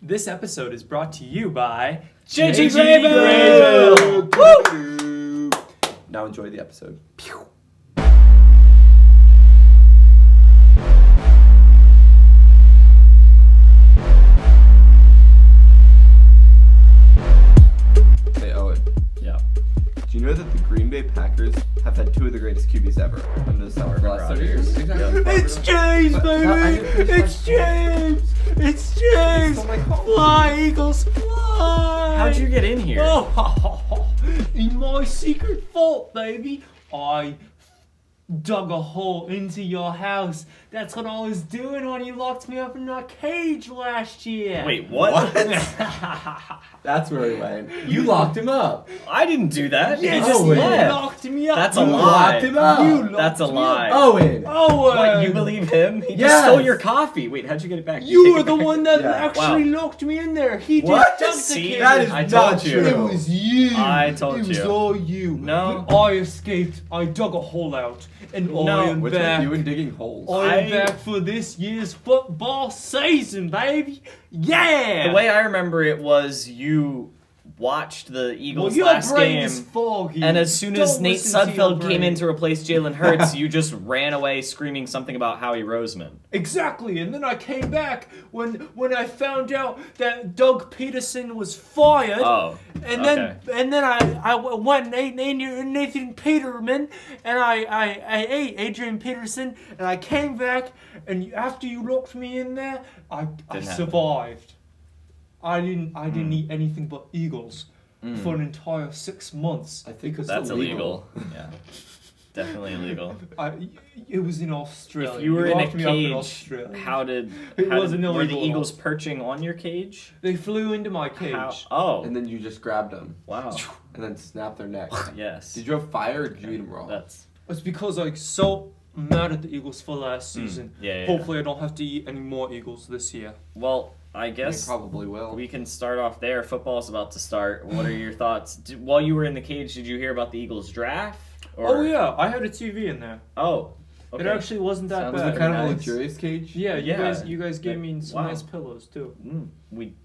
This episode is brought to you by JG Graybill! Woo! Now enjoy the episode. Hey Owen. Yeah. Do you know that the Green Bay Packers have had two of the greatest QBs ever under the summer for the last 30 years? Exactly. It's James, baby! It's James! It's James! Fly, Eagles, fly! How'd you get in here? Oh, in my secret vault, baby, I dug a hole into your house. That's what I was doing when you locked me up in that cage last year. Wait, what? That's where he went. You locked him up. I didn't do that. Yes, He just you left. locked me up. That's a You lie. locked him up. You locked That's a me lie. up. Owen. What, you believe him? He just Yes. stole your coffee. Wait, how'd you get it back? Did You take were it the back? one that Yeah. actually Wow. locked me in there. He What? just dumped the See, cage. That is I not told you. true. It was you. I told It was you. all you. No. But I escaped. I dug a hole out, and No. I am Which back. one? You and digging holes. I am I- back for this year's football season, baby. Yeah. The way I remember it was you watched the well, Eagles your last brain game. is foggy. And as soon as Don't Nate listen to your Sudfeld came brain. in to replace Jalen Hurts, you just ran away screaming something about Howie Roseman. Exactly, and then I came back when I found out that Doug Peterson was fired. Oh. And okay. then I went and ate Nathan Peterman, and I ate Adrian Peterson, and I came back, and after you locked me in there, I Didn't happen. survived. I didn't eat anything but Eagles for an entire 6 months. I think it's That's illegal. Yeah. Definitely illegal. It was in Australia. If you were in a locked me up in cage, Australia. how It were wasn't the illegal. Eagles perching on your cage? They flew into my cage. Oh, And then you just grabbed them wow. and then snapped their neck. Yes. Did you have fire or did you eat them raw? That's It's because I'm so mad at the Eagles for last season. yeah. Hopefully I don't have to eat any more Eagles this year. Well, I You guess probably will. we can start off there. Football's about to start. What are your thoughts? While you were in the cage, did you hear about the Eagles draft? Oh yeah, I had a TV in there. Oh. Okay. It actually wasn't that Sounds Was bad. it kind of a Nice. luxurious cage? Yeah, Yeah. you guys gave me some Wow. nice pillows too.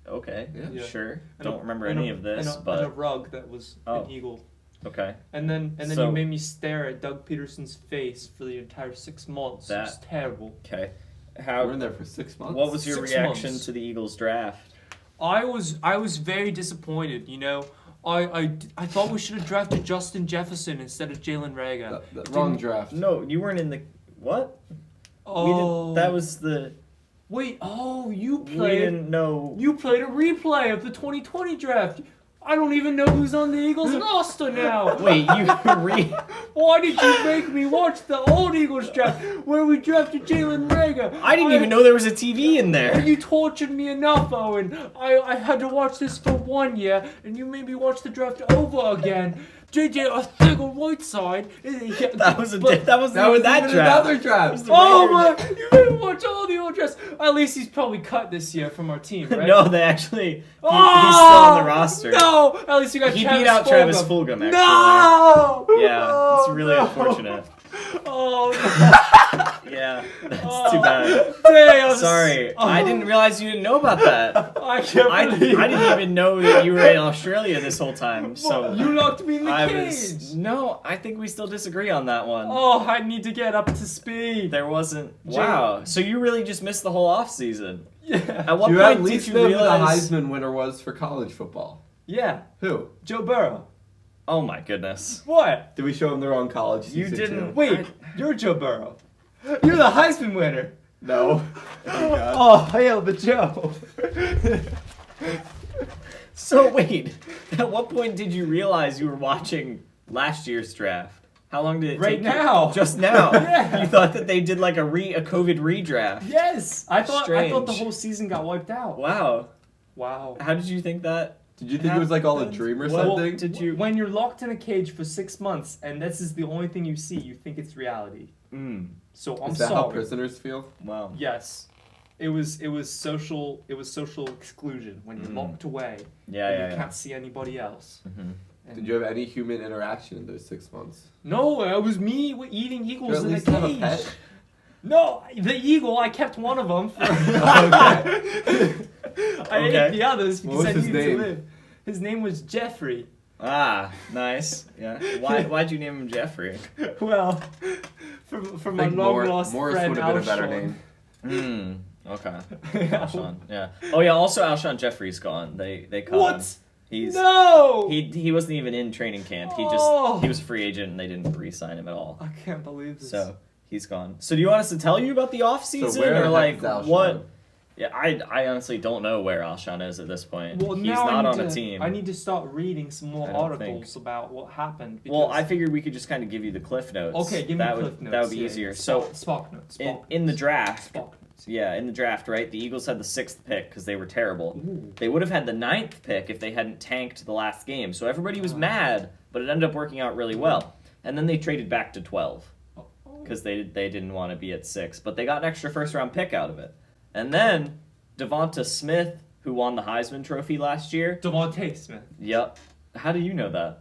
Okay. Yeah. Sure. And Don't a- remember and any a- of this, and a but rug that was Oh. an eagle. okay. And then So- you made me stare at Doug Peterson's face for the entire 6 months. It was terrible. Okay. We How? were in there for 6 months. What was your 6 reaction months. to the Eagles draft? I was very disappointed. You know, I thought we should have drafted Justin Jefferson instead of Jalen Rager. The wrong draft. No, you weren't in the what? Oh, We didn't, that was the. wait. Oh, you We played. didn't know. You played a replay of the 2020 draft. I don't even know who's on the Eagles roster now. Wait, you Why did you make me watch the old Eagles draft where we drafted Jalen Rager? I didn't even know there was a TV in there. You tortured me enough, Owen. I had to watch this for 1 year, and you made me watch the draft over again. JJ Arcega-Whiteside. That wasn't even That was that even draft. another draft. Oh my! You made me watch all the old drafts. At least he's probably cut this year from our team, right? No, they actually. He's still Oh, on the roster. No! At least you got He Travis beat out Fulgham. Travis Fulgham, actually. No! Yeah, Oh, it's really no. unfortunate. Oh, Yeah, that's Oh. too bad. dang, Sorry, I didn't realize you didn't know about that. I can't I believe didn't even know that you were in Australia this whole time. So you locked me in the I cage. was no. I think we still disagree on that one. Oh, I need to get up to speed. There wasn't. Wow. So you really just missed the whole off season. Yeah. At what Do you point at least did know you who the realize? Heisman winner was for college football? Yeah. Who? Joe Burrow. Oh my goodness. What? Did we show him the wrong college? You season didn't- too? Wait, you're Joe Burrow. You're the Heisman winner. No. Oh, God. Oh, hail the Joe. So wait, at what point did you realize you were watching last year's draft? How long did it Right take? now. You? Just now. Yeah. You thought that they did like a COVID redraft. Yes. I thought the Strange. whole season got wiped out. Wow. Wow. How did you think that? Did you think it was like all a dream or Well, something? did you? When you're locked in a cage for 6 months and this is the only thing you see, you think it's reality. So I'm Is that how sorry. prisoners feel? Wow. Yes. It was social exclusion when you're locked away Yeah, and yeah, you yeah. can't see anybody else. Mhm. And Did you have any human interaction in those 6 months? No, it was me eating Did eagles you at in a least have a cage. pet? No, the eagle. I kept one of them. For Okay. I ate the others What because I was his needed name? to live. His name was Jeffrey. Ah, nice. Yeah. Why'd you name him Jeffrey? Well, from my I think long lost Morris friend would have been a better Alshon. name. Okay. Alshon. Yeah. Oh yeah. Also, Alshon Jeffrey's gone. They cut him. What? He's No! he wasn't even in training camp. He Oh. was a free agent and they didn't re-sign him at all. I can't believe this. So he's gone. So do you want us to tell you about the off season where the or heck like is Alshon? what? Yeah, I honestly don't know where Alshon is at this point. Well, He's now not I on need a to, team. I need to start reading some more I don't articles about what happened. Well, because- I figured we could just kind of give you the cliff notes. Okay, give me that cliff would, notes. That would be yeah, easier. Spark notes. In the draft, Spark notes. yeah, in the draft, right? The Eagles had the 6th pick because they were terrible. Ooh. They would have had the 9th pick if they hadn't tanked the last game. So everybody was mad, but it ended up working out really well. And then they traded back to 12 because they didn't want to be at 6, but they got an extra first round pick out of it. And then Devonta Smith, who won the Heisman Trophy last year. Devontae Smith. Yep. How do you know that?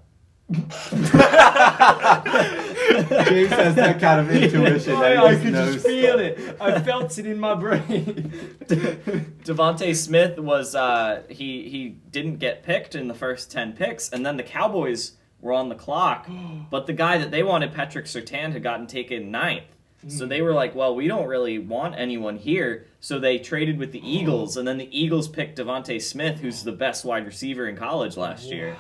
James has that kind of intuition that he I just could knows just feel stuff. it. I felt it in my brain. Devontae Smith was he didn't get picked in the first 10 picks, and then the Cowboys were on the clock, but the guy that they wanted, Patrick Surtain, had gotten taken 9th. So they were like, well, we don't really want anyone here. So they traded with the Eagles, and then the Eagles picked Devontae Smith, who's the best wide receiver in college last year.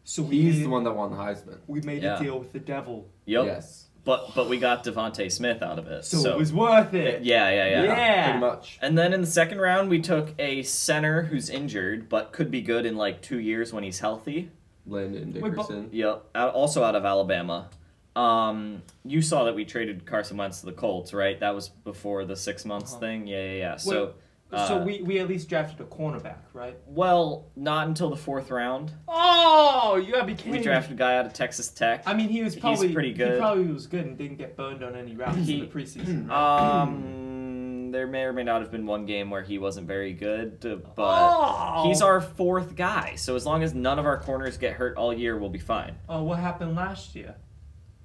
So He's the one that won the Heisman. We made Yeah. a deal with the devil. Yep. Yes. But we got Devontae Smith out of it. So it was worth it. Yeah. Pretty much. And then in the second round, we took a center who's injured, but could be good in like 2 years when he's healthy. Landon Wait, but- Dickerson. Yep. Also out of Alabama. You saw that we traded Carson Wentz to the Colts, right? That was before the 6 months thing. Yeah. So, So we at least drafted a cornerback, right? well, not until the 4th round. Oh, you gotta be kidding We me. drafted a guy out of Texas Tech. I mean, he was He's probably pretty good. He probably was good and didn't get burned on any routes He- in the preseason. Right? There may or may not have been one game where he wasn't very good, but Oh! he's our 4th guy. So as long as none of our corners get hurt all year, we'll be fine. Oh, what happened last year?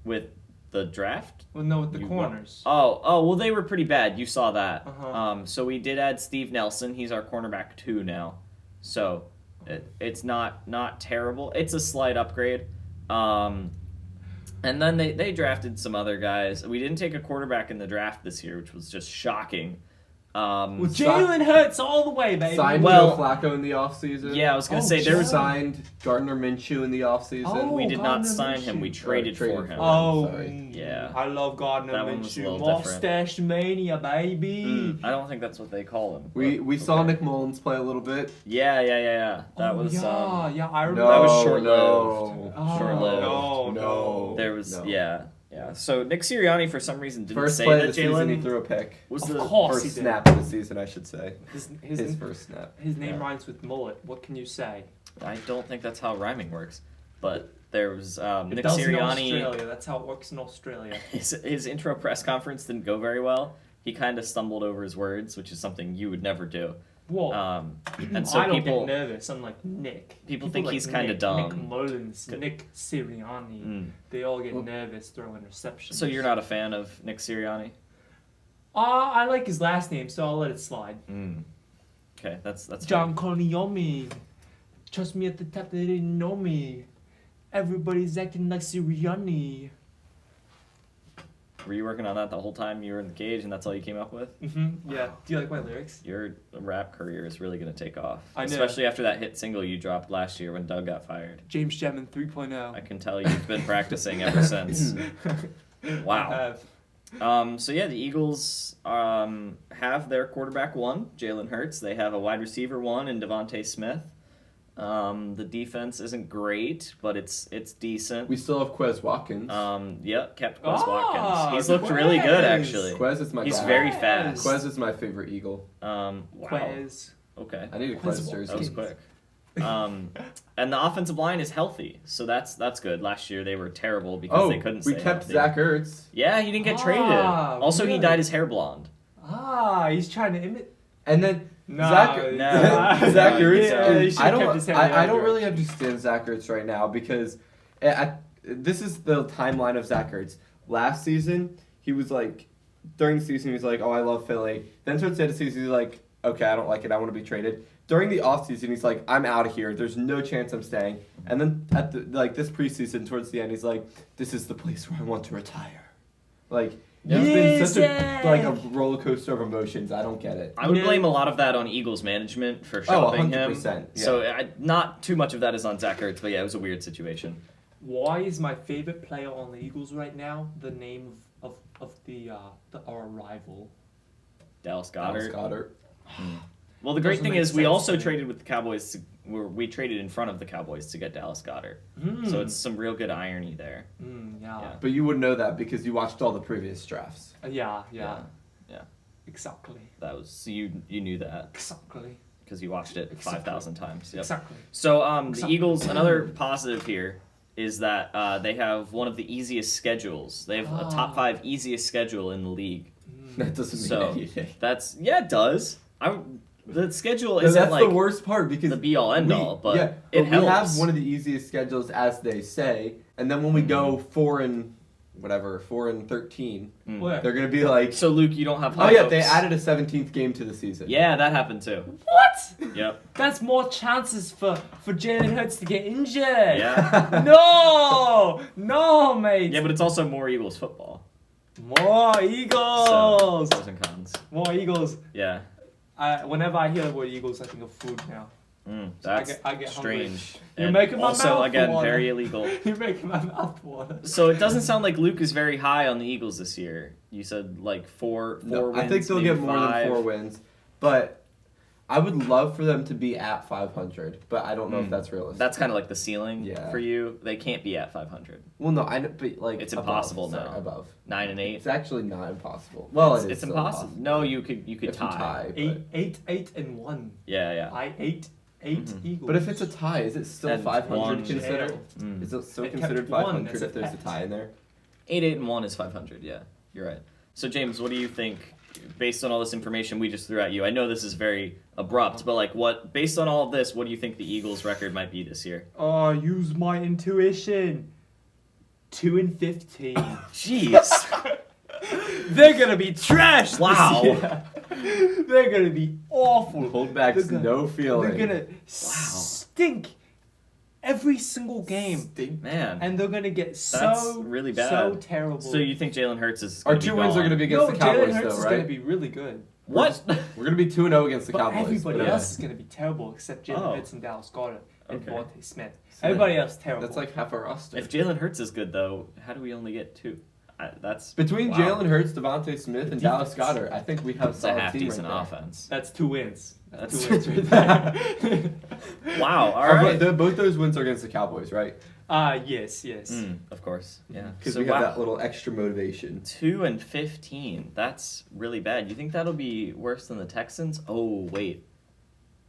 With the draft? Well, no, with the You corners. Oh, well, they were pretty bad. You saw that. Uh-huh. So we did add Steve Nelson. He's our cornerback 2 now. So it's not terrible. It's a slight upgrade. And then they drafted some other guys. We didn't take a quarterback in the draft this year, which was just shocking. Well, Jalen Hurts all the way, baby. Signed Well- Joe Flacco in the offseason. Yeah, I was going to Oh, say there was Signed Gardner Minshew in the offseason. Oh, we did Gardner not sign him. Minshew. We traded traded for for him. him. Oh, Sorry. Yeah. I love Gardner That one was a Minshew. little different. Mustache mania, baby. I don't think that's what they call him. We but saw okay. Nick Mullins play a little bit. Yeah. That Oh, was yeah, I remember. No, That was short-lived. no. Oh, short-lived. No. there was No. yeah. So Nick Sirianni for some reason didn't First say play that of the season, he Jalen threw a pick. was Of the course. First he did. snap of the season, I should say. His His first snap. name Yeah. rhymes with mullet. What can you say? I don't think that's how rhyming works, but there was It Nick does in Sirianni. Australia. That's how it works in Australia. His intro press conference didn't go very well. He kind of stumbled over his words, which is something you would never do. Whoa. And so I don't people get nervous. I'm like Nick. People think like he's kinda Nick, dumb. Nick Mullins, Nick Sirianni. Mm. They all get nervous throwing receptions. So you're not a fan of Nick Sirianni? I like his last name, so I'll let it slide. Okay, that's John Corleone. Trust me at the top, they didn't know me. Everybody's acting like Sirianni. Were you working on that the whole time you were in the cage, and that's all you came up with? Yeah. Do you like my lyrics? Your rap career is really going to take off. I know. Especially after that hit single you dropped last year when Doug got fired. James Gemmin 3.0. I can tell you've been practicing ever since. I Wow. have. So yeah, the Eagles have their quarterback 1, Jalen Hurts. They have a wide receiver 1 in Devontae Smith. The defense isn't great, but it's decent. We still have Quez Watkins. Kept Quez Watkins. He's looked Quez. really good actually. Quez is my He's guy. very fast. Quez is my favorite Eagle. Wow. Quez. Okay. I need a Quez Quez jersey. That was quick. And the offensive line is healthy, so that's good. Last year they were terrible because Oh, they couldn't we stay kept healthy. Zach Ertz. Yeah, he didn't get traded. Also, he really? dyed his hair blonde. He's trying to imitate. And then No, Zach no. Zach No, Ertz. yeah, he should've I kept don't. his hair I the don't other really direction. understand Zach Ertz right now because this is the timeline of Zach Ertz. Last season, he was like, during the season, he was like, "Oh, I love Philly." Then towards the end of the season, he's like, okay, I don't like it. I want to be traded. During the offseason, he's like, I'm out of here. There's no chance I'm staying. And then at this preseason, towards the end, he's like, this is the place where I want to retire. Like, it's been such a roller coaster of emotions. I don't get it. I would blame a lot of that on Eagles management for shopping him. 100%. Yeah. So not too much of that is on Zach Ertz, but yeah, it was a weird situation. Why is my favorite player on the Eagles right now the name of our rival? Dallas Goedert. Well, the great Doesn't thing make is we sense also to me. traded with the Cowboys. We traded in front of the Cowboys to get Dallas Goedert. So it's some real good irony there. Yeah. But you would know that because you watched all the previous drafts. Yeah. Yeah. Exactly. That was so you knew that Exactly. because you watched it 5,000 times. Yep. Exactly. So the Eagles, another positive here is that they have one of the easiest schedules. They have a top 5 easiest schedule in the league. That doesn't mean So anything. it does. The schedule No, isn't that's like the worst part because the be all end all, but it it helps. We have one of the easiest schedules, as they say, and then when we go 4 and 13, What? they're gonna be like, So Luke, you don't have. oh high yeah, hopes. they added a 17th game to the season. Yeah, that happened too. What? Yep. That's more chances for Jalen Hurts to get injured. Yeah. No, mate. Yeah, but it's also more Eagles football. More So, Eagles. pros and cons. More Eagles. Yeah. Whenever I hear the word Eagles, I think of food now. That's I get hungry. strange. You're And making my also, mouth again, water. very illegal. You're making my mouth water. So it doesn't sound like Luke is very high on the Eagles this year. You said like four No, wins. I think they'll maybe get more 5. than 4 wins, but I would love for them to be at 500, but I don't know if that's realistic. That's kind of like the ceiling Yeah. for you. They can't be at 500. Well, no, I know, but like It's above, impossible sorry, now. above. 9 and 8. It's actually not impossible. Well, it is. It's still impossible. No, you could if tie. you tie. But, 8 and 1. Yeah. I ate 8 Eagles. but if it's a tie, is it still And 500 one. considered? Mm. Is it still It kept considered one 500 as a if there's a pet. tie in there? 8 and 1 is 500. Yeah, you're right. So James, what do you think? Based on all this information we just threw at you, I know this is very abrupt, but like, based on all of this, what do you think the Eagles' record might be this year? Oh, use my intuition. 2 and 15. Jeez. They're gonna be trash. this Wow. year. They're gonna be awful. Holdbacks, They're gonna- no feeling. They're gonna stink every single game, Stink. Man. and they're gonna get That's so really bad. so terrible. So you think Jalen Hurts is Our gonna be 2 wins are gone? going to be against no, the Jalen Cowboys, Hurts though, is right? gonna be really good. What? We're going to be 2-0 against the But Cowboys. everybody but, else is gonna be terrible except Jalen Oh. Hurts and Dallas Goedert and Okay. Devontae Smith. Everybody else terrible. That's like half our roster. If Jalen Hurts is good though, how do we only get 2? That's Between wow. Jalen Hurts, Devontae Smith, and Dallas defense. Goedert, I think we have a It's a solid half team right decent there. offense. That's 2 wins. That's 2 wins right there. Wow. All Our- right. both those wins are against the Cowboys, right? Yes. Of course. Yeah. Because So we have wow. that little extra motivation. 2 and 15. That's really bad. You think that'll be worse than the Texans? Oh wait,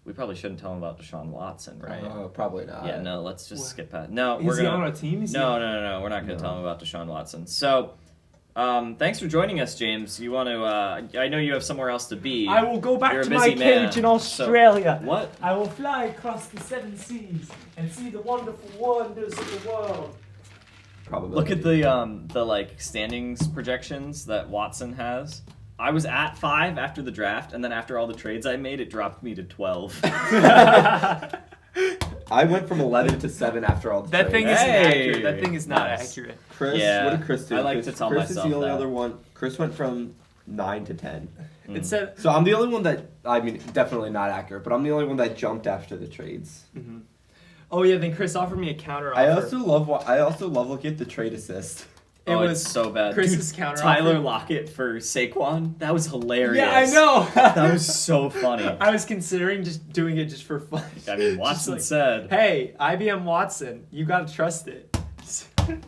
we probably shouldn't tell them about Deshaun Watson, right? Probably not. Yeah, no. Let's just What? skip that. No, Is we're he gonna. on our team? Is he- No. We're not gonna No. tell them about Deshaun Watson. So, thanks for joining us, James. You want to? I know you have somewhere else to be. I will go back You're a to my busy man, cage in Australia. So, what? I will fly across the 7 seas and see the wonderful wonders of the world. Probably. Look at the like standings projections that Watson has. I was at 5 after the draft, and then after all the trades I made, it dropped me to 12. I went from 11 to 7 after all the That thing trades. isn't Hey! accurate. That thing is not Nice. accurate. Chris, Yeah, what did Chris do? I like Chris, to tell Chris myself is the only that. other one. Chris went from 9 to 10. It said. So I'm the only one that, I mean, definitely not accurate, but I'm the only one that jumped after the trades. Oh yeah, then Chris offered me a counter offer. I also love looking at the trade assist. It Oh, was it's so bad. Chris's Dude, counter Tyler offer. Lockett for Saquon. That was hilarious. Yeah, I know. That was so funny. I was considering just doing it just for fun. I mean, Just Watson like, said. "Hey, IBM Watson, you gotta trust it."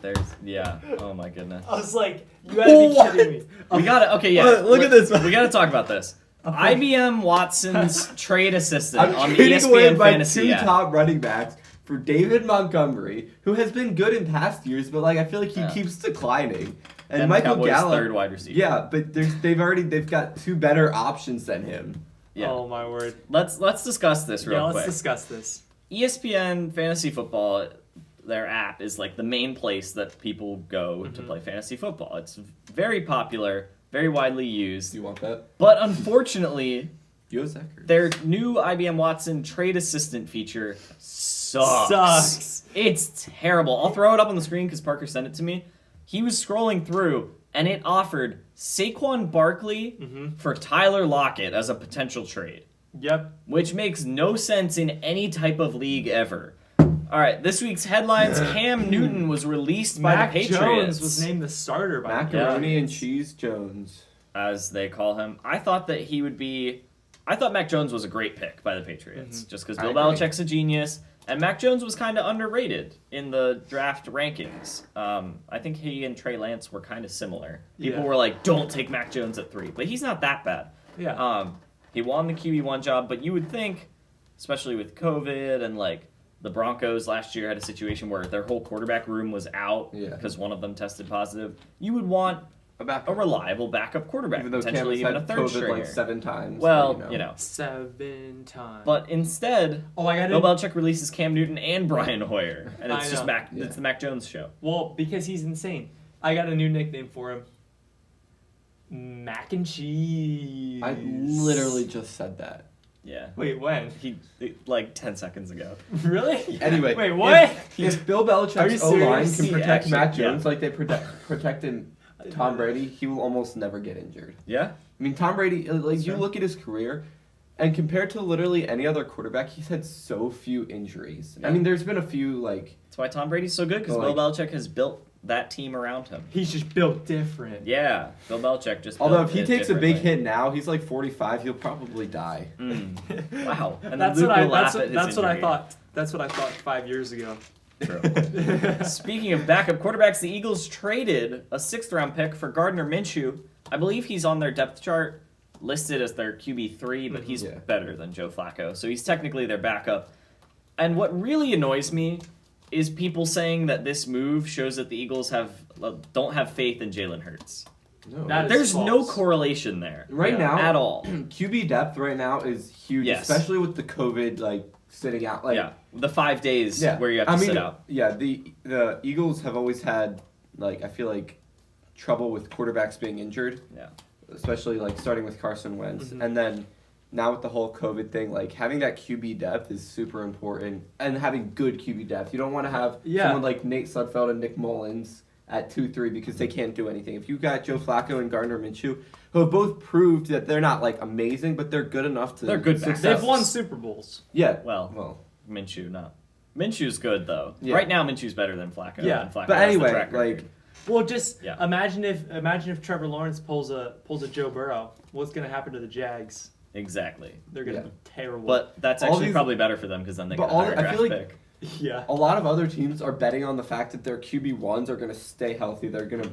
There's yeah. Oh my goodness. I was like, "You gotta be What? kidding me!" We gotta okay yeah. Look at this. We gotta talk about this. IBM Watson's trade assistant I'm on the trading away ESPN my fantasy 2 app. top running backs for David Montgomery, who has been good in past years, but like I feel like he Yeah. keeps declining. And And Michael Cowboys' Gallup, third wide receiver. Yeah, but they've got 2 better options than him. Yeah. Oh my word! Let's discuss this real Yeah, let's quick. discuss this. ESPN Fantasy Football, their app is like the main place that people go to play fantasy football. It's very popular, very widely used. Do you want that? But unfortunately, Yozeker. Their new IBM Watson trade assistant feature sucks. It's terrible. I'll throw it up on the screen because Parker sent it to me. He was scrolling through, and it offered Saquon Barkley for Tyler Lockett as a potential trade. Yep. Which makes no sense in any type of league ever. All right, this week's headlines: Cam Newton was released by Mac the Patriots. Jones was named the starter by Macaroni and Cheese Jones, as they call him. I thought that he would be. I thought Mac Jones was a great pick by the Patriots, just because Bill Belichick's a genius, and Mac Jones was kind of underrated in the draft rankings. I think he and Trey Lance were kind of similar. People were like, "Don't take Mac Jones at 3," but he's not that bad. Yeah. He won the QB1 job, but you would think, especially with COVID and like. The Broncos last year had a situation where their whole quarterback room was out because one of them tested positive. You would want a reliable backup quarterback, even though potentially Cam even a had third COVID stringer. like 7 times. Well, you know. 7 times. But instead, I got Bill Belichick releases Cam Newton and Brian Hoyer, and it's just Mac. Yeah. It's the Mac Jones show. Well, because he's insane. I got a new nickname for him. Mac and Cheese. I literally just said that. Yeah. Wait, when? He like 10 seconds ago. Really? Anyway, Wait, what? If Bill Are you Belichick's O-line serious? can He protect actually- Mac Jones like they protected Tom Brady, he will almost never get injured. Yeah. I mean, Tom Brady, like you look at his career, and compared to literally any other quarterback, he's had so few injuries. Yeah. I mean, there's been a few like. That's why Tom Brady's so good because But, Bill Belichick has built that team around him. He's just built different. Yeah, Bill Belichick just. Although built if he it takes a big differently. hit now, he's like 45. He'll probably die. Wow. And That's then what Luke will laugh at his that's what I injury. thought. That's what I thought 5 years ago. True. Speaking of backup quarterbacks, the Eagles traded a 6th-round pick for Gardner Minshew. I believe he's on their depth chart listed as their QB3, but he's better than Joe Flacco, so he's technically their backup. And what really annoys me is people saying that this move shows that the Eagles don't have faith in Jalen Hurts. No. That is There's no false. correlation there Right now, at all. QB depth right now is huge, Yes. especially with the COVID like sitting out. Like, Yeah, the 5 days yeah. where you have to sit out. Yeah, the Eagles have always had like I feel like trouble with quarterbacks being injured. Yeah. Especially like starting with Carson Wentz, and then now with the whole COVID thing, like having that QB depth is super important, and having good QB depth. You don't want to have someone like Nate Sudfeld and Nick Mullins at 2-3 because they can't do anything. If you got Joe Flacco and Gardner Minshew, who have both proved that they're not like amazing, but they're good enough to They're good success. They've won Super Bowls. Yeah. Well, Minshew, no. Minshew's good though. Yeah. Right now, Minshew's better than Flacco. Yeah. And Flacco But has the anyway, track record. like Well, just Yeah. imagine if Trevor Lawrence pulls a Joe Burrow. What's gonna happen to the Jags? Exactly. They're gonna be terrible. But that's All actually these- probably better for them because then they But get a all- higher I draft feel like- pick. yeah, a lot of other teams are betting on the fact that their QB1s are going to stay healthy. They're going to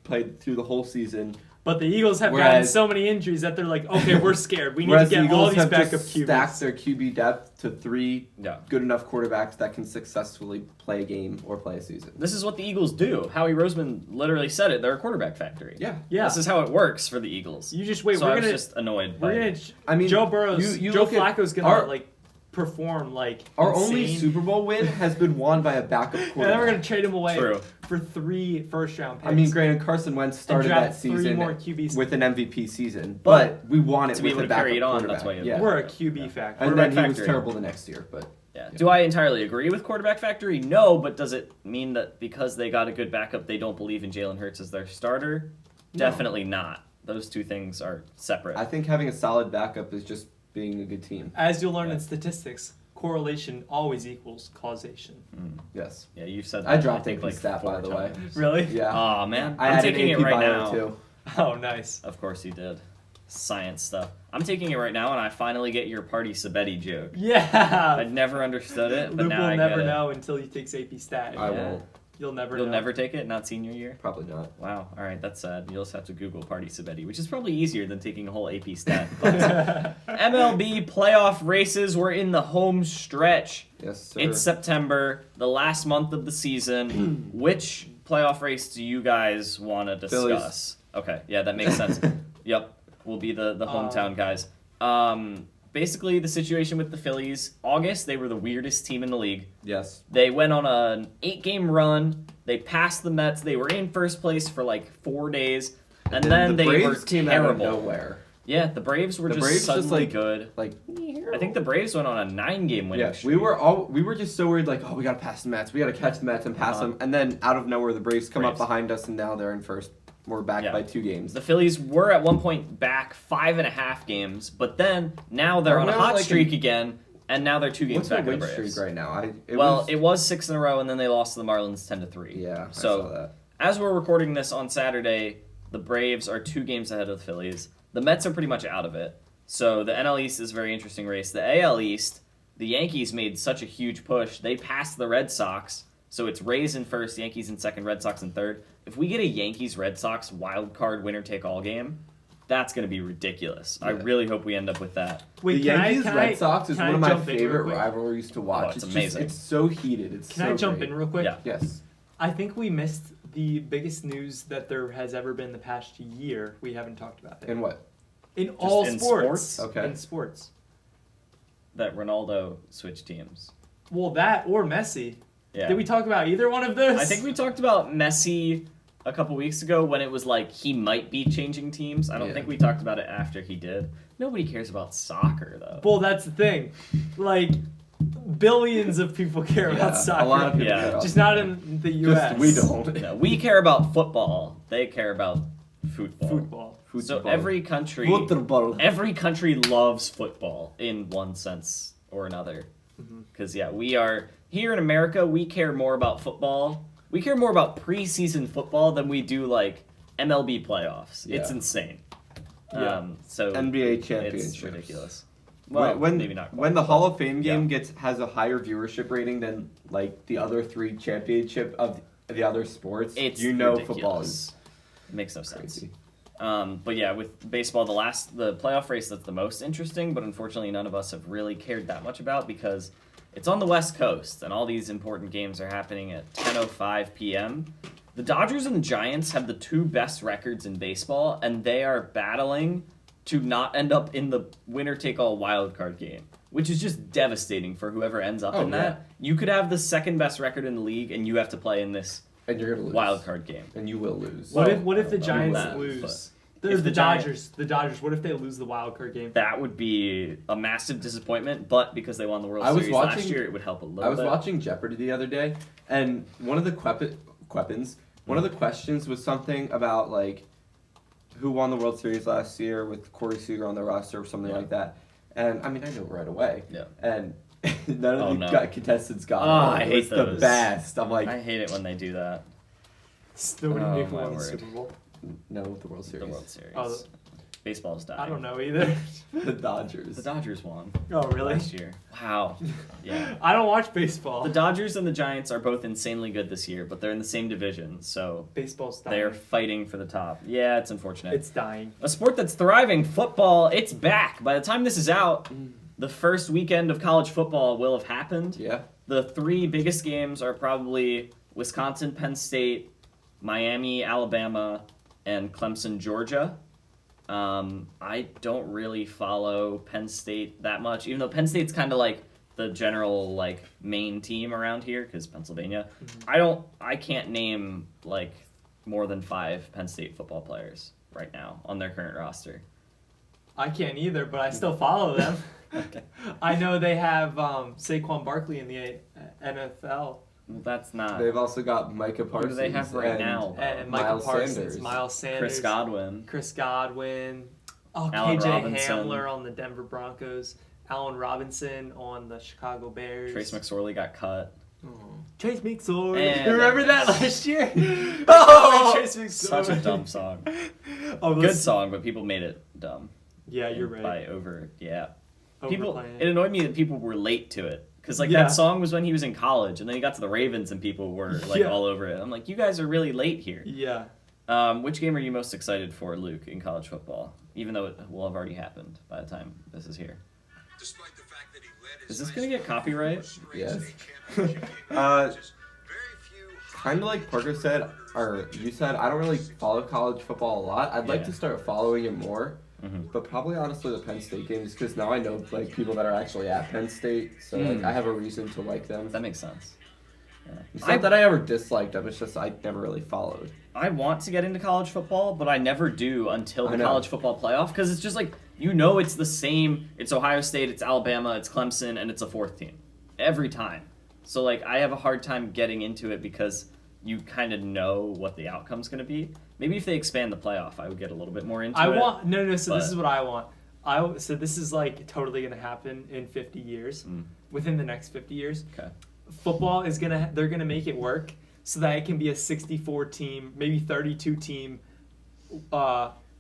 play through the whole season. but the Eagles have gotten Whereas- so many injuries that they're like, okay, we're scared. We need to Whereas the get all Eagles these have backup just stacked QBs. their QB depth to 3 Yeah. good enough quarterbacks that can successfully play a game or play a season. This is what the Eagles do. Howie Roseman literally said it. They're a quarterback factory. Yeah. Yeah, This is how it works for the Eagles. you just wait. So we're I was gonna just annoyed by we're gonna. it. I mean, Joe Burrow's you Joe look at Flacco's gonna our- like perform like Our insane. only Super Bowl win has been won by a backup quarterback. And then we're gonna trade him away True. for 3 first-round picks. I mean, granted, Carson Wentz started draft that 3 season more QBs. with an MVP season, But but we won it to be with able a to carry backup it on, quarterback. that's why you- yeah. We're a QB factor. And then he Quarterback was factory. terrible the next year, but Yeah. Do I entirely agree with quarterback factory? No, but does it mean that because they got a good backup, they don't believe in Jalen Hurts as their starter? No. Definitely not. Those two things are separate. I think having a solid backup is just being a good team. As you'll learn Yeah. in statistics, correlation always equals causation. Yes. Yeah, you've said that. I dropped think AP like stat, 4 by the way. times. Really? Yeah. Aw, man. I I'm added taking AP it right bio now. too. Oh, nice. Of course you did. Science stuff. I'm taking it right now, and I finally get your party Sabetti joke. Yeah. I'd never understood it, but Luke now will I never get it. know until he takes AP Stat. I Yeah. won't. You'll never You'll know. never take it? Not senior year? Probably not. Wow. All right, that's sad. You'll just have to Google Party Sabetti, which is probably easier than taking a whole AP stat. But MLB playoff races were in the home stretch. Yes, sir. It's September, the last month of the season. Which playoff race do you guys want to discuss? Phillies. Okay, yeah, that makes sense. Yep, we'll be the hometown guys. Basically, the situation with the Phillies, August, they were the weirdest team in the league. Yes. They went on an 8-game run. They passed the Mets. They were in first place for like 4 days. And then the they were Braves came out of terrible. nowhere. Yeah, the Braves were The just Braves just, suddenly like- good. Like, I think the Braves went on a 9-game winning yeah, streak. we were just so worried, like, oh, we gotta pass the Mets, we gotta catch the Mets and pass them, and then out of nowhere the Braves come up Braves. behind us, and now they're in first. We're back Yeah. by 2 games. The Phillies were at one point back 5.5 games, but then now they're on a Aren't hot they, like, streak again, and now they're 2 games What's their back of the win Braves. streak right now? It was 6 in a row, and then they lost to the Marlins 10-3. Yeah, I So saw that. as we're recording this on Saturday, the Braves are 2 games ahead of the Phillies. The Mets are pretty much out of it. So the NL East is a very interesting race. The AL East, the Yankees made such a huge push. They passed the Red Sox, so it's Rays in first, Yankees in second, Red Sox in third. If we get a Yankees-Red Sox wild card winner-take-all game, that's going to be ridiculous. I Yeah. really hope we end up with that. Wait, The can Yankees can Red Sox is can one I of my jump in real favorite quick? rivalries to watch. Oh, it's just- amazing. it's so heated. It's Can so I jump great. in real quick? Yeah. Yes. I think we missed the biggest news that there has ever been the past year. We haven't talked about it. And what? In all in sports. sports? Okay. In sports. That Ronaldo switched teams. Well, that or Messi. Yeah. Did we talk about either one of those? I think we talked about Messi a couple weeks ago when it was like he might be changing teams. I don't Yeah. think we talked about it after he did. Nobody cares about soccer though. Well, that's the thing. Like, billions of people care Yeah, about soccer. a lot of people Yeah. care about Just it. not in the U.S. Just we don't. No, we care about football. They care about football. Football. So Football. every country loves football in one sense or another. Mhm. Because we are here in America. We care more about football. We care more about preseason football than we do like MLB playoffs. It's Yeah. insane. Yeah. So NBA it's championships. ridiculous. Well, when maybe not. when quite, the Hall of Fame game yeah. has a higher viewership rating than like the other 3 championship of the other sports, it's football ridiculous. is It makes no sense. crazy. But yeah, with baseball, the playoff race that's the most interesting, but unfortunately none of us have really cared that much about because it's on the West Coast and all these important games are happening at 10:05 p.m. The Dodgers and the Giants have the 2 best records in baseball, and they are battling to not end up in the winner-take-all wild card game, which is just devastating for whoever ends up Oh, in that. You could have the second best record in the league, and you have to play in this And you're gonna lose. wild card game. And you will lose. What Well, if the I don't know Giants about that, lose? but The if the Giant- Dodgers. The Dodgers. What if they lose the wild card game? That would be a massive disappointment, but because they won the World I was Series last watching- year, it would help a little I was bit. watching Jeopardy the other day, and one of the one of the questions was something about like who won the World Series last year with Corey Seager on the roster or something Yeah. like that. And I mean, I know right away. Yeah. And none of the no. contestants got Oh, it. I It hate was the those. best. I'm like, I hate it when they do that. Nobody Oh, knew who my won the word. Super Bowl. no, the World Series. The World Series. Oh, Baseball's dying. I don't know either. The Dodgers. The Dodgers won Oh, really? last year. Wow. Yeah. I don't watch baseball. The Dodgers and the Giants are both insanely good this year, but they're in the same division, so Baseball's dying. they're fighting for the top. Yeah, it's unfortunate. It's dying. A sport that's thriving, football, it's back. By the time this is out, the first weekend of college football will have happened. Yeah. The 3 biggest games are probably Wisconsin, Penn State, Miami, Alabama, and Clemson, Georgia. I don't really follow Penn State that much, even though Penn State's kind of like the general like main team around here because Pennsylvania. I can't name like more than 5 Penn State football players right now on their current roster. I can't either, but I still follow them. Okay. I know they have Saquon Barkley in the NFL. Well, that's not They've also got Micah Who Parsons. do they have right and now? And Michael Miles Parsons, Sanders. Miles Sanders, Chris Godwin. Chris Godwin, Allen KJ Robinson. Hamler on the Denver Broncos, Allen Robinson on the Chicago Bears. Trace McSorley got cut. Trace McSorley. And- Remember that last year? Oh! Trace McSorley. Such a dumb song. Oh, Good song, but people made it dumb. Yeah, you're right. By people. Overplaying It annoyed me that people were late to it because like Yeah. that song was when he was in college, and then he got to the Ravens, and people were like Yeah. all over it. I'm like, you guys are really late here. Yeah. Which game are you most excited for, Luke, in college football? Even though it will have already happened by the time this is here. Despite the fact that he led Is this gonna get copyright? Yes. uh, Kind of like Parker said, or you said, I don't really follow college football a lot. I'd like Yeah. to start following it more, Mhm. but probably honestly the Penn State games because now I know like people that are actually at Penn State, so like I have a reason to like them. That makes sense. It's not that I ever disliked them. It's just I never really followed. I want to get into college football, but I never do until I the know. college football playoff because it's just like it's the same. It's Ohio State, it's Alabama, it's Clemson, and it's a fourth team every time. So like I have a hard time getting into it because you kind of know what the outcome's going to be. Maybe if they expand the playoff, I would get a little bit more into it. So but- this is what I want. So this is like totally gonna happen in 50 years, within the next 50 years. Okay. Football is they're gonna make it work so that it can be a 64 team, maybe 32 team,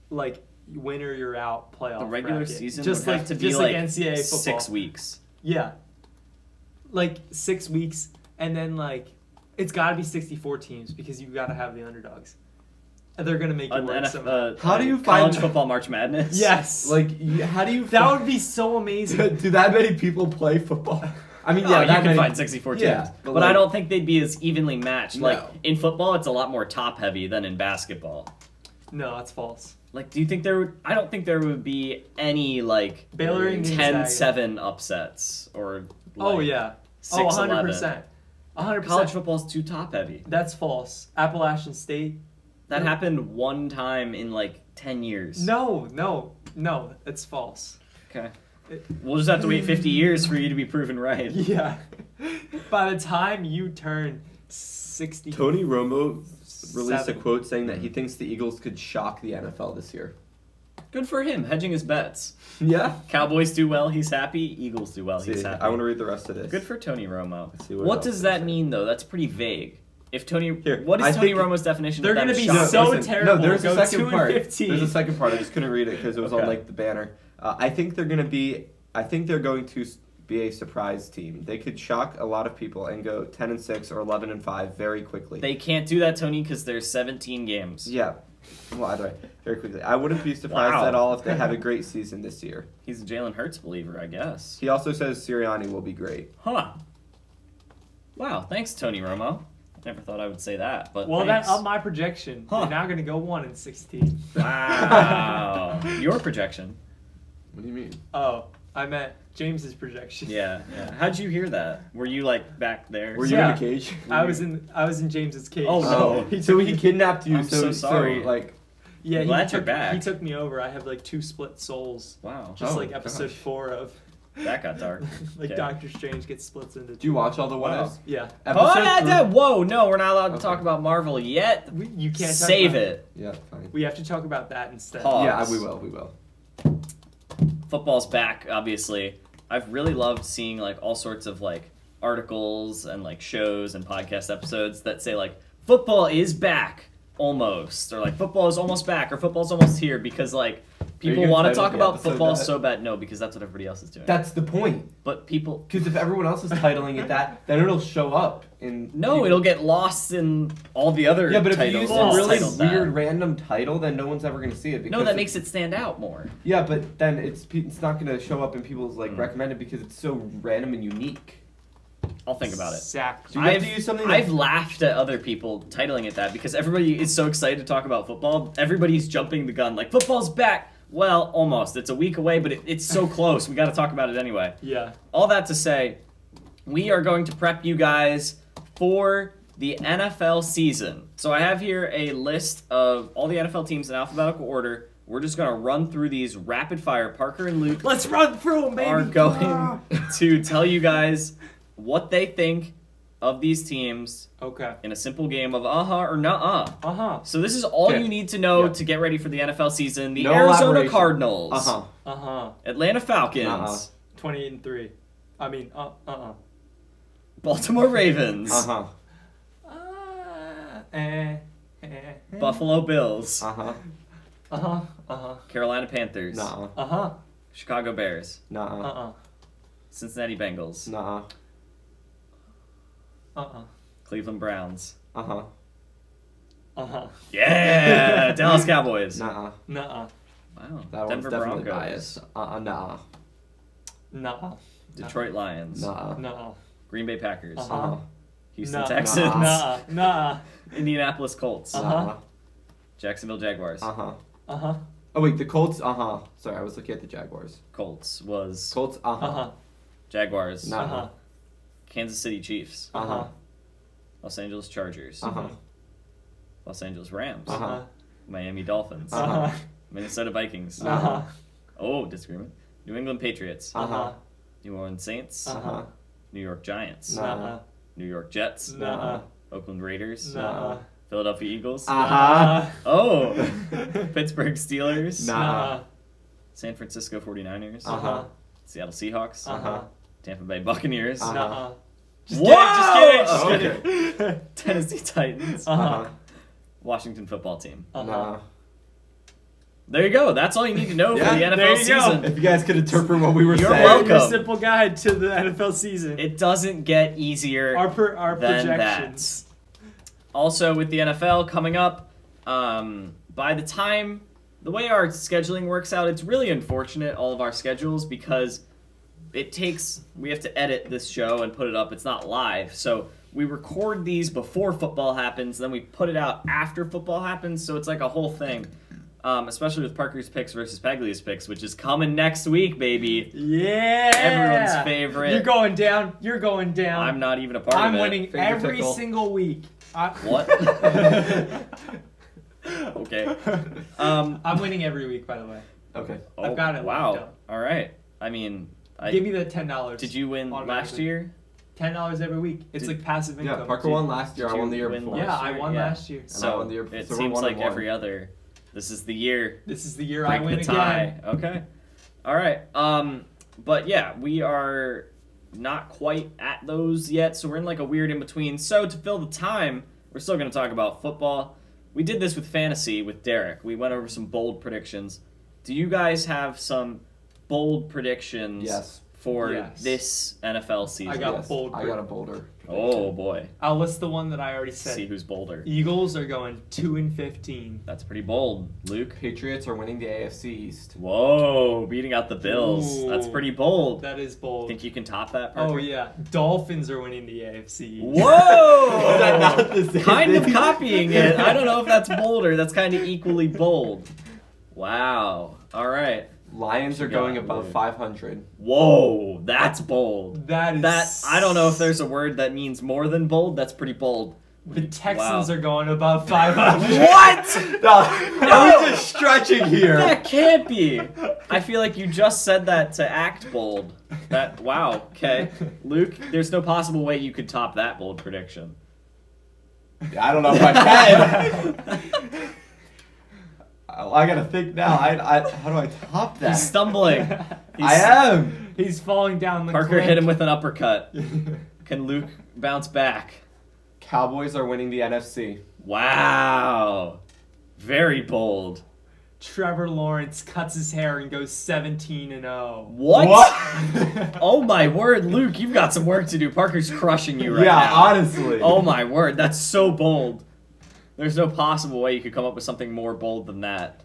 like winner you're out playoff. The regular bracket. season just would like have to be just like NCAA football. 6 weeks. Yeah. Like 6 weeks, and then like it's got to be 64 teams because you got to have the underdogs. And they're gonna make it work somehow. How do you college find- football March Madness? Yes. Like, how do you? That would be so amazing. Do that many people play football? I mean, Oh, yeah, you that can many, find 64 teams. Yeah, but like, I don't think they'd be as evenly matched. No. Like in football, it's a lot more top heavy than in basketball. No, that's false. Like, do you think there would? I don't think there would be any like Baylor and Gonzaga. 10-7 upsets or. Oh like, yeah. 6-11. 100%. 100%. College football's too top heavy. That's false. Appalachian State. That No. happened one time in like 10 years. No, it's false. Okay. We'll just have to wait 50 years for you to be proven right. Yeah. By the time you turn 60. Tony Romo released a 7. quote saying that he thinks the Eagles could shock the NFL this year. Good for him, hedging his bets. Yeah. Cowboys do well, he's happy. Eagles do well, he's See, happy. I want to read the rest of this. Good for Tony Romo. Let's see What else does it that says. mean, though? That's pretty vague. If Tony, Here, what I is Tony think Romo's definition? they're of that gonna be shock? so terrible. No, there's Go a second 2 and part. 15. There's a second part. I just couldn't read it because it was on Okay. like the banner. I think they're going to be a surprise team. They could shock a lot of people and go 10-6 or 11-5 very quickly. They can't do that, Tony, because there's 17 games. Yeah. Well, either way, very quickly. I wouldn't be surprised Wow. at all if they have a great season this year. He's a Jalen Hurts believer, I guess. He also says Sirianni will be great. Huh. Wow, thanks, Tony Romo. Never thought I would say that, but Well, thanks. that up my projection. Huh. They're now going to go 1-16. Wow. Your projection. What do you mean? Oh, I meant James's projection. Yeah. How'd you hear that? Were you like back there? Were you Yeah. in the cage? I was in James's cage. Oh, no. Oh, so he kidnapped you. I'm so sorry. like, Yeah, I'm glad you're back. He took me over. I have like 2 split souls. Wow. Just Oh, like episode gosh. 4 of That got dark. like Okay. Doctor Strange gets splits into. do you watch all the what Wow. ifs? Yeah. Whoa, no, we're not allowed to Okay. talk about Marvel yet. You can't talk Save about it. Yeah, fine. We have to talk about that instead. Pause. Yeah, we will. Football's back, obviously. I've really loved seeing like all sorts of like articles and like shows and podcast episodes that say like football is back almost, or like football is almost back, or football's almost here, because like people gonna want to title talk the about episode football that? so bad. No, because that's what everybody else is doing. That's the point. But people, Because if everyone else is titling it that, then it'll show up in. no, it'll get lost in all the other Yeah, but if you titles. use a that's really titled that. weird random title, then no one's ever going to see it. Because No, that makes it stand out more. Yeah, but then it's not going to show up in people's like Mm. recommended because it's so random and unique. I'll think about it. Exactly. So you have to use something. I've laughed at other people titling it that because everybody is so excited to talk about football. Everybody's jumping the gun like football's back. Well, almost. It's a week away, but it's so close. We got to talk about it anyway. Yeah. All that to say, we are going to prep you guys for the NFL season. So I have here a list of all the NFL teams in alphabetical order. We're just going to run through these rapid fire. Parker and Luke Let's run through them, baby. are going to tell you guys what they think of these teams Okay. in a simple game of uh-huh or nuh-uh. So this is all Okay. you need to know Yeah. to get ready for the NFL season. The No Arizona elaboration. Cardinals, Uh-huh. Atlanta Falcons, Uh-uh. 28-3. I mean, Baltimore Ravens, Uh-huh. Buffalo Bills, Uh-huh. Carolina Panthers, Nuh-uh. Chicago Bears, Nuh-uh. Cincinnati Bengals, Nuh-uh. Cleveland Browns. Uh-huh. Yeah, Dallas Cowboys. Nuh-uh. Nuh-uh. Wow, That Denver one's definitely Broncos, biased. Nuh-uh. Nuh-uh. Detroit Lions, Nuh-uh. Nuh-uh. Green Bay Packers, Uh-huh. Houston Nuh-uh. Texans, Nuh-uh. Nuh-uh. Indianapolis Colts, Uh-huh. Jacksonville Jaguars. Uh-huh. Oh, wait, the Colts, uh-huh. Sorry, I was looking at the Jaguars. Colts was Colts, uh-huh. Uh-huh. Jaguars. Nuh-uh. Uh-huh. Kansas City Chiefs. Uh-huh. Los Angeles Chargers, Uh-huh. Los Angeles Rams, Uh-huh. Miami Dolphins, Uh-huh. Minnesota Vikings. Uh-huh. Oh, disagreement. New England Patriots, Uh-huh. New Orleans Saints, Uh-huh. New York Giants, Nuh-uh. New York Jets, Nuh-uh. Oakland Raiders, Nuh-uh. Philadelphia Eagles. Uh-huh. Oh, Pittsburgh Steelers, Nah. San Francisco 49ers, Uh-huh. Seattle Seahawks, Uh-huh. Tampa Bay Buccaneers, Uh-huh. Nuh-uh. Whoa! Just kidding. Okay. Tennessee Titans, Uh-huh. Washington Football Team. Nah. There you go. That's all you need to know Yeah, for the there NFL you go. season. If you guys could interpret what we were You're saying. welcome. Your simple guide to the NFL season. It doesn't get easier Our than projections. that. Also, with the NFL coming up, by the time the way our scheduling works out, it's really unfortunate, all of our schedules, because we have to edit this show and put it up. It's not live. So we record these before football happens, then we put it out after football happens. So it's like a whole thing. Especially with Parker's picks versus Paglia's picks, which is coming next week, baby. Yeah. Everyone's favorite. You're going down. You're going down. I'm not even a part I'm of it. winning Finger every tickle. single week. What? Okay. I'm winning every week, by the way. Okay. I've got it Wow. locked up. All right. I mean, Give me the $10. did you win last automatically. year? $10 every week. It's like passive income. Yeah, Parker won last year. Did I won you the year win before. Yeah, last I year? won Yeah. last year. I So won the year- it so we're seems 1 like and 1. every other. This is the year. This is the year Break I win the tie. again. Okay. All right. But yeah, we are not quite at those yet, so we're in like a weird in between. So to fill the time, we're still going to talk about football. We did this with fantasy with Derek. We went over some bold predictions. Do you guys have some bold predictions Yes. for Yes. this NFL season? I got Yes, bold. I got a bolder. Oh boy. I'll list the one that I already said. See who's bolder. Eagles are going 2-15. That's pretty bold, Luke. Patriots are winning the AFC East. Whoa, beating out the Bills. Ooh. That's pretty bold. That is bold. Think you can top that, Parker? Oh yeah, Dolphins are winning the AFC. Whoa! Is that not the same Kind of thing? copying it. I don't know if that's bolder. That's kind of equally bold. Wow. All right. Lions are You got going it, above dude. 500. Whoa, that's bold. That is That I don't know if there's a word that means more than bold. That's pretty bold. The Texans Wow. are going above 500. What? No, are we just stretching here? That can't be. I feel like you just said that to act bold. That wow. Okay, Luke. There's no possible way you could top that bold prediction. I don't know if I can. I gotta think now. How do I top that? He's stumbling. I am. He's falling down the Parker cliff. hit him with an uppercut. Can Luke bounce back? Cowboys are winning the NFC. Wow. Very bold. Trevor Lawrence cuts his hair and goes 17-0. What? What? Oh my word, Luke, you've got some work to do. Parker's crushing you right yeah, now. honestly. Oh my word, that's so bold. There's no possible way you could come up with something more bold than that.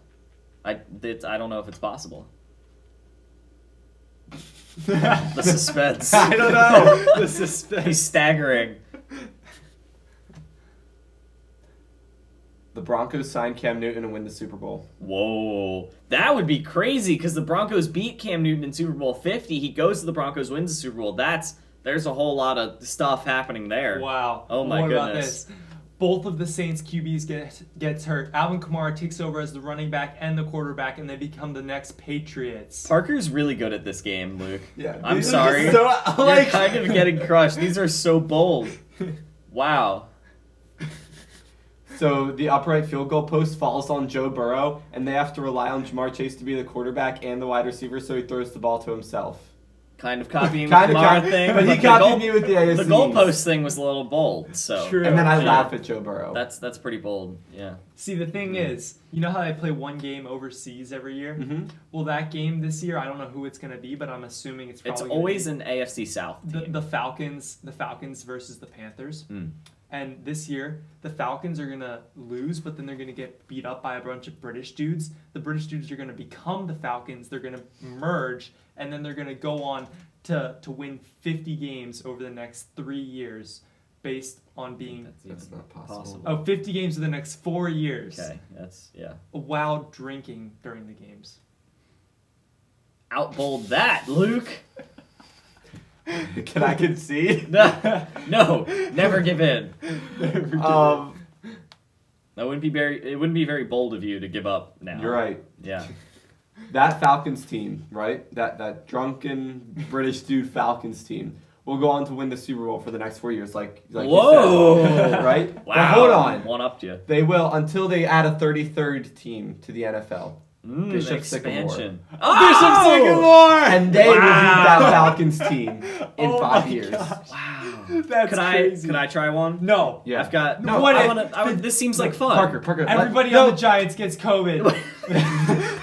I don't know if it's possible. The suspense. I don't know. The suspense. He's staggering. The Broncos signed Cam Newton and win the Super Bowl. Whoa. That would be crazy because the Broncos beat Cam Newton in Super Bowl 50. He goes to the Broncos, wins the Super Bowl. There's a whole lot of stuff happening there. Wow. Oh my what about goodness. this? Both of the Saints QBs gets hurt. Alvin Kamara takes over as the running back and the quarterback, and they become the next Patriots. Parker's really good at this game, Luke. Yeah, I'm these are sorry. just so, You're like, kind of getting crushed. These are so bold. Wow. So the upright field goal post falls on Joe Burrow, and they have to rely on Jamar Chase to be the quarterback and the wide receiver, so he throws the ball to himself. Kind of copying Kind the of Kamara copy- thing. but he the copied goal- me with the AFC. The goalpost thing was a little bold, so True. And then I Yeah. laugh at Joe Burrow. that's pretty bold. Yeah. See, the thing is, you know how they play one game overseas every year? Mm-hmm. Well, that game this year, I don't know who it's going to be, but I'm assuming it's probably It's gonna always be an AFC South team. the Falcons versus the Panthers. Mm. And this year, the Falcons are going to lose, but then they're going to get beat up by a bunch of British dudes. The British dudes are going to become the Falcons. They're going to merge, and then they're going to go on to win 50 games over the next 3 years based on being... That's even not possible. Oh, 50 games in the next 4 years. Okay, that's, yeah. While drinking during the games. Outbold that, Luke. Can I concede? No, never give in. Um, That wouldn't be very bold of you to give up now. you're right. Yeah. That Falcons team, right? That drunken British dude Falcons team will go on to win the Super Bowl for the next 4 years, like Whoa. you said, right? Wow. But hold on. One upped you. They will until they add a 33rd team to the NFL. Bishop Expansion. Bishop Sycamore! And they will beat that Wow. Falcons team in Oh 5 my years. gosh. Wow. That's crazy. Could I try one? No. Yeah. I've got. No, What I wanna, this seems like fun. Parker. Everybody on the Giants gets COVID.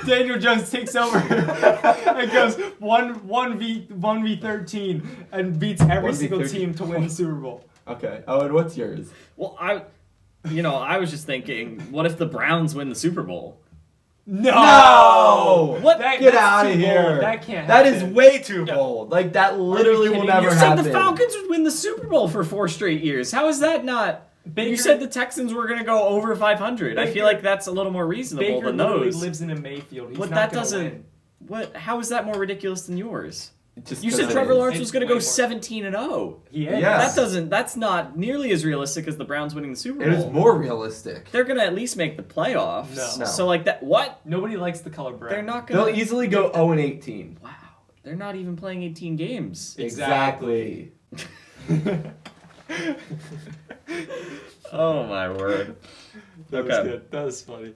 Daniel Jones takes over and goes 1v13 and beats every 1v13. single team to win the Super Bowl. Okay. Owen, what's yours? Well, I was just thinking, what if the Browns win the Super Bowl? No! What? That- Get that's out too of here. bold. That can't That is happen. way too bold. Like, that literally will kidding? never You said happen. the Falcons would win the Super Bowl for 4 straight years. How is that not? Baker, You said the Texans were going to go over 500. I feel Baker- like that's a little more reasonable Baker than literally those. lives in a Mayfield. He's But not that gonna doesn't. win. What? How is that more ridiculous than yours? Just You 'cause said it Trevor is. Lawrence was It's going to way go more. 17-0. He is. Yeah. That's not nearly as realistic as the Browns winning the Super It Bowl. is more realistic. They're going to at least make the playoffs. No. So like that. What? Nobody likes the color brown. They're not going They'll to. easily go 0-18. Wow. They're not even playing 18 games. Exactly. Oh my word. That was Okay. good. That was funny.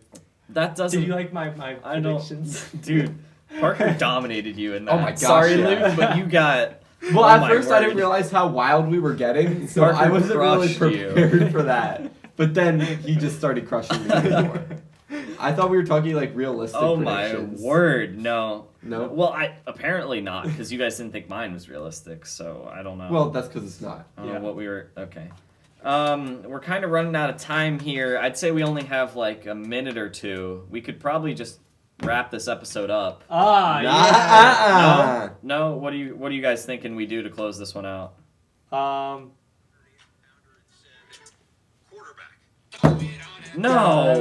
That doesn't. Did you like my I don't. predictions? Dude, Parker dominated you in that. Oh my gosh, Sorry, yeah. Luke, but you got. Well, Oh at my first I didn't word. realize how wild we were getting, so Parker I wasn't really crushed you. prepared for that. But then he just started crushing me even more. I thought we were talking like realistic Oh predictions. my word, no. No? Well, I apparently not, because you guys didn't think mine was realistic, so I don't know. Well, that's because it's not. I don't yeah. know what we were. Okay. We're kind of running out of time here. I'd say we only have like a minute or two. We could probably just wrap this episode up. Ah, yeah. No. What do you guys thinking we do to close this one out? Quarterback. No.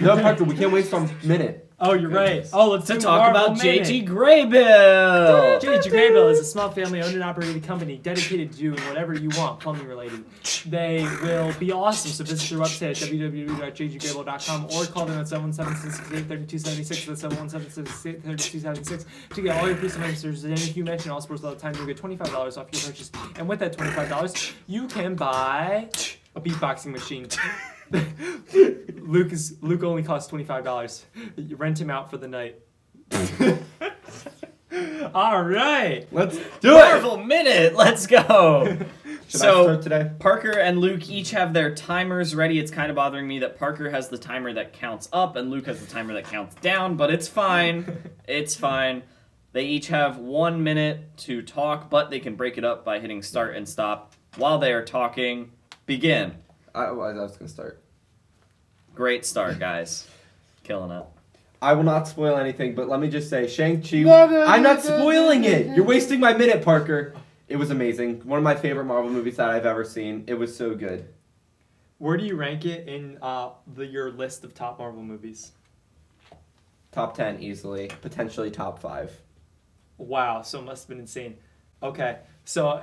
No, Parker, we can't waste our minute. Oh, you're right. Oh, let's To do talk Marvel about Minute. JG Graybill. JG Graybill is a small family-owned and operated company dedicated to doing whatever you want, plumbing-related. They will be awesome, so visit their website at www.jggraybill.com or call them at 717-668-3276. That's 717-668-3276 to get all your peace of mind services. And if you mention All Sports All the Time, you'll get $25 off your purchase. And with that $25, you can buy a beatboxing machine. Luke only costs $25. You rent him out for the night. All right. Let's do it! Marvel Minute. Let's go. Should I start today? Parker and Luke each have their timers ready. It's kind of bothering me that Parker has the timer that counts up and Luke has the timer that counts down, but it's fine. It's fine. They each have 1 minute to talk, but they can break it up by hitting start and stop while they are talking. Begin. I was going to start. Great start, guys. Killing it. I will not spoil anything, but let me just say, Shang-Chi... I'm not spoiling it! You're wasting my minute, Parker! It was amazing. One of my favorite Marvel movies that I've ever seen. It was so good. Where do you rank it in your list of top Marvel movies? Top 10 easily. Potentially top 5. Wow, so it must have been insane. Okay, so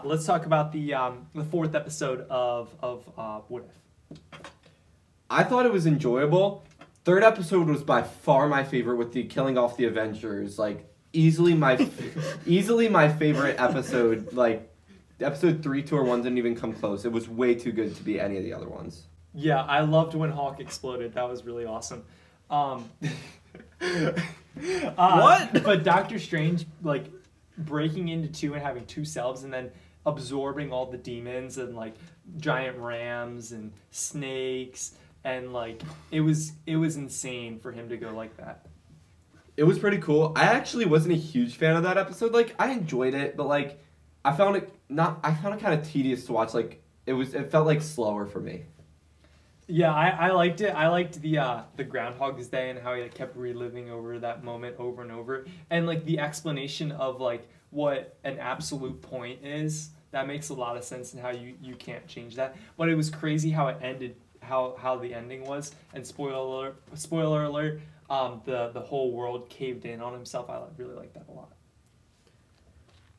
let's talk about the 4th episode of What If. I thought it was enjoyable. 3rd episode was by far my favorite with the killing off the Avengers. Like, easily my favorite episode. Like, episode 3, 2, or 1 didn't even come close. It was way too good to be any of the other ones. Yeah, I loved when Hulk exploded. That was really awesome. What? But Doctor Strange, like, breaking into 2 and having 2 selves and then absorbing all the demons and, like, giant rams and snakes and, like, it was insane for him to go like that. It was pretty cool. I actually wasn't a huge fan of that episode. Like, I enjoyed it, but, like, I found it kind of tedious to watch. Like, it felt like slower for me. Yeah, I liked it. I liked the Groundhog's Day and how he like, kept reliving over that moment over and over, and like the explanation of like what an absolute point is. That makes a lot of sense and how you can't change that. But it was crazy how it ended, how the ending was. And spoiler alert, the whole world caved in on himself. I really like that a lot.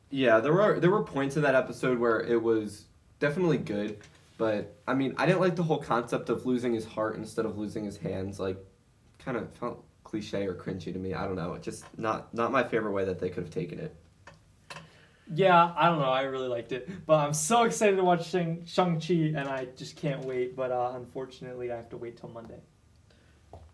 Yeah, there were points in that episode where it was definitely good, but I mean, I didn't like the whole concept of losing his heart instead of losing his hands. Like, kind of felt cliche or cringy to me. I don't know. It just not my favorite way that they could have taken it. Yeah, I don't know. I really liked it. But I'm so excited to watch Shang-Chi, and I just can't wait. But unfortunately, I have to wait till Monday.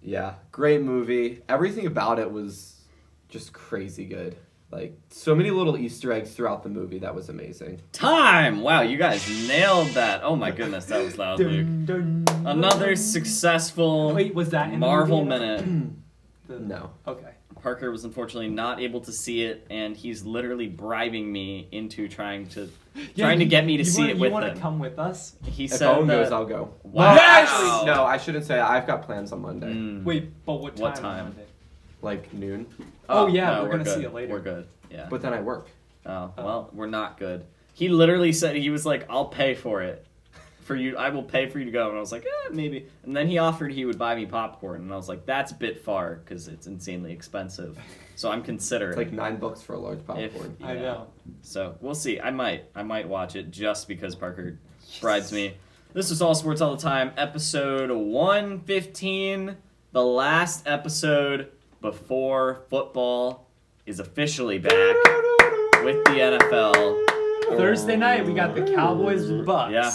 Yeah, great movie. Everything about it was just crazy good. Like, so many little Easter eggs throughout the movie. That was amazing. Time! Wow, you guys nailed that. Oh my goodness, that was loud, Luke. Dun, dun, Another dun. Oh, successful wait, was that in the Marvel movie? minute. No. Okay. Parker was unfortunately not able to see it, and he's literally bribing me into trying to get me to see it with You want him. to come with us? He If said Owen that. goes, I'll go. Wow. Yes! Actually, no, I shouldn't say. I've got plans on Monday. Mm. Wait, but what time? What on time? Monday? Like noon. Oh, yeah, no, we're gonna good. see it later. We're good. Yeah. But then I work. Oh, well, we're not good. He literally said, he was like, I'll pay for it. For you, I will pay for you to go. And I was like, maybe. And then he offered he would buy me popcorn. And I was like, that's a bit far because it's insanely expensive. So I'm considering. It's like $9 for a large if, popcorn. I know. So we'll see. I might watch it just because Parker bribes me. This is All Sports All the Time, episode 115, the last episode before football is officially back with the NFL. Thursday night, we got the Cowboys Bucks. Yeah.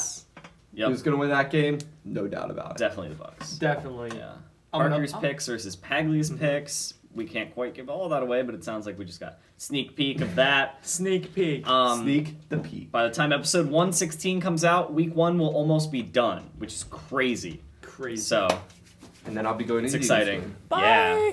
Yep, Who's gonna win that game? No doubt about it. definitely the Bucks. Definitely. Yeah. I'm gonna- Parker's picks versus Pagley's picks. We can't quite give all that away, but it sounds like we just got sneak peek of that. Sneak peek. Sneak the peek. By the time episode 116 comes out, week 1 will almost be done, which is crazy. Crazy. So And then I'll be going to it's the Eagles exciting. game. Yeah.